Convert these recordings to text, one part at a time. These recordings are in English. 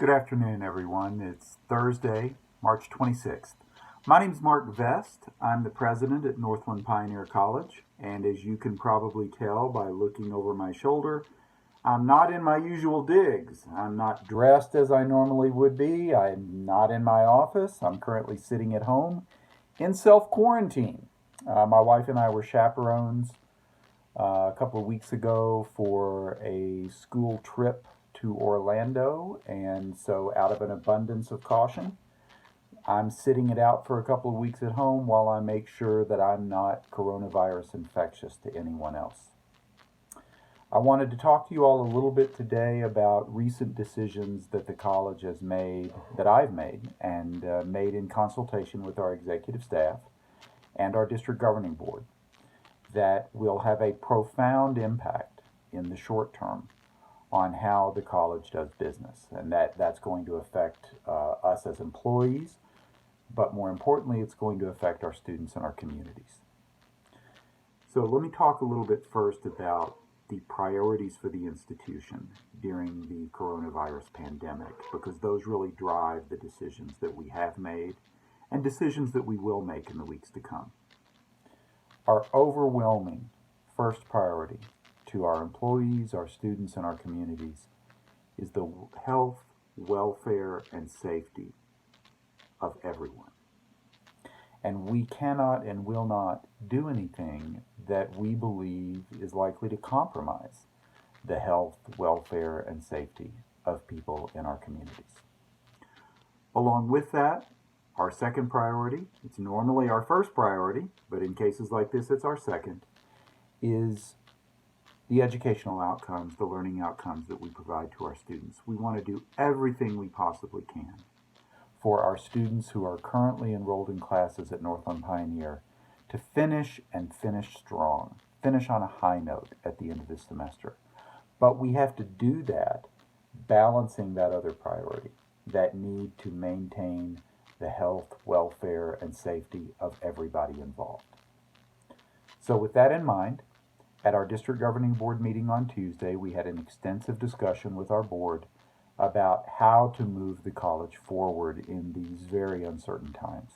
Good afternoon, everyone. It's Thursday, March 26th. My name is Mark Vest. I'm the president at Northland Pioneer College, and as you can probably tell by looking over my shoulder, I'm not in my usual digs. I'm not dressed as I normally would be. I'm not in my office. I'm currently sitting at home in self-quarantine. My wife and I were chaperones a couple of weeks ago for a school trip to Orlando, and so out of an abundance of caution, I'm sitting it out for a couple of weeks at home while I make sure that I'm not coronavirus infectious to anyone else. I wanted to talk to you all a little bit today about recent decisions that the college has made, that I've made, and made in consultation with our executive staff and our district governing board, that will have a profound impact in the short term on how the college does business. And that's going to affect us as employees, but more importantly, it's going to affect our students and our communities. So let me talk a little bit first about the priorities for the institution during the coronavirus pandemic, because those really drive the decisions that we have made and decisions that we will make in the weeks to come. Our overwhelming first priority to our employees, our students, and our communities is the health, welfare, and safety of everyone. And we cannot and will not do anything that we believe is likely to compromise the health, welfare, and safety of people in our communities. Along with that, our second priority, it's normally our first priority, but in cases like this, it's our second, is the educational outcomes, the learning outcomes that we provide to our students. We want to do everything we possibly can for our students who are currently enrolled in classes at Northland Pioneer to finish and finish strong, finish on a high note at the end of this semester. But we have to do that balancing that other priority, that need to maintain the health, welfare, and safety of everybody involved. So with that in mind, at our district governing board meeting on Tuesday, we had an extensive discussion with our board about how to move the college forward in these very uncertain times.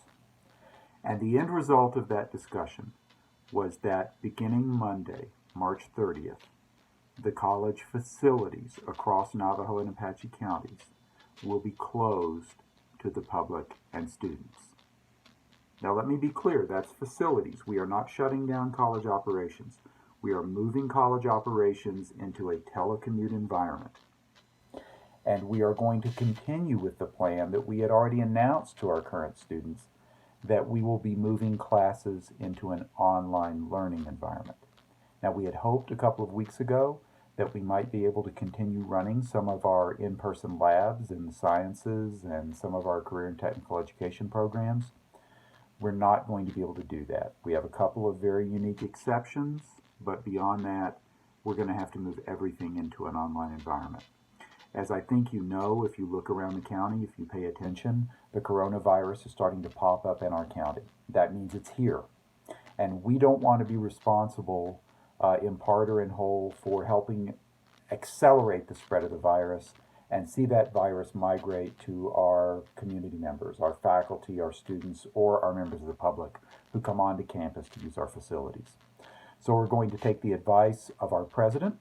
And the end result of that discussion was that beginning Monday, March 30th, the college facilities across Navajo and Apache counties will be closed to the public and students. Now let me be clear, that's facilities. We are not shutting down college operations. We are moving college operations into a telecommute environment. And we are going to continue with the plan that we had already announced to our current students, that we will be moving classes into an online learning environment. Now, we had hoped a couple of weeks ago that we might be able to continue running some of our in-person labs in the sciences and some of our career and technical education programs. We're not going to be able to do that. We have a couple of very unique exceptions, but beyond that, we're going to have to move everything into an online environment. As I think you know, if you look around the county, if you pay attention, the coronavirus is starting to pop up in our county. That means it's here. And we don't want to be responsible in part or in whole for helping accelerate the spread of the virus and see that virus migrate to our community members, our faculty, our students, or our members of the public who come onto campus to use our facilities. So we're going to take the advice of our president,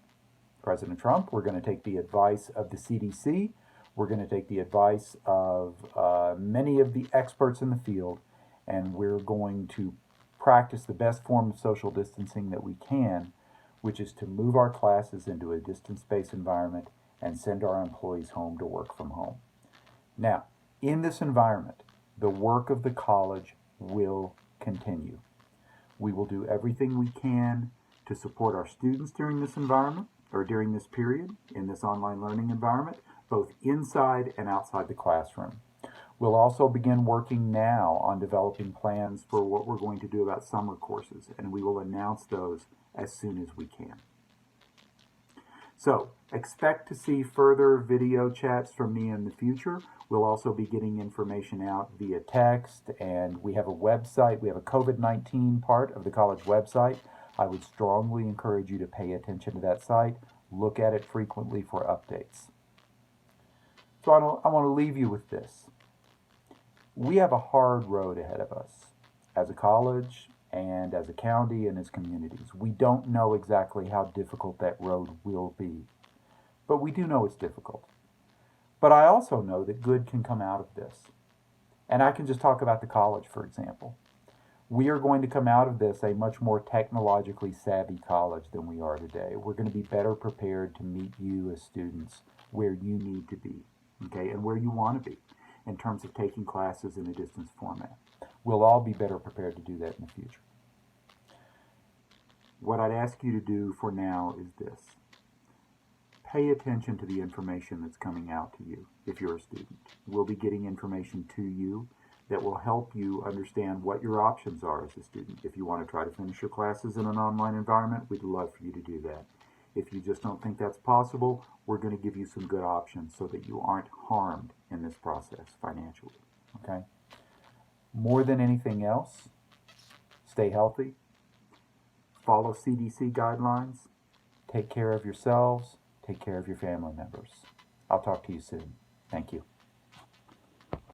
President Trump. We're going to take the advice of the CDC. We're going to take the advice of many of the experts in the field, and we're going to practice the best form of social distancing that we can, which is to move our classes into a distance-based environment and send our employees home to work from home. Now, in this environment, the work of the college will continue. We will do everything we can to support our students during this environment, or during this period, in this online learning environment, both inside and outside the classroom. We'll also begin working now on developing plans for what we're going to do about summer courses, and we will announce those as soon as we can. So, expect to see further video chats from me in the future. We'll also be getting information out via text, and we have a website. We have a COVID-19 part of the college website. I would strongly encourage you to pay attention to that site. Look at it frequently for updates. So I want to leave you with this. We have a hard road ahead of us as a college and as a county and as communities. We don't know exactly how difficult that road will be, but we do know it's difficult. But I also know that good can come out of this. And I can just talk about the college, for example. We are going to come out of this a much more technologically savvy college than we are today. We're going to be better prepared to meet you as students where you need to be, okay, and where you want to be in terms of taking classes in a distance format. We'll all be better prepared to do that in the future. What I'd ask you to do for now is this. Pay attention to the information that's coming out to you if you're a student. We'll be getting information to you that will help you understand what your options are as a student. If you want to try to finish your classes in an online environment, we'd love for you to do that. If you just don't think that's possible, we're going to give you some good options so that you aren't harmed in this process financially. Okay? More than anything else, stay healthy, follow CDC guidelines, take care of yourselves, take care of your family members. I'll talk to you soon. Thank you.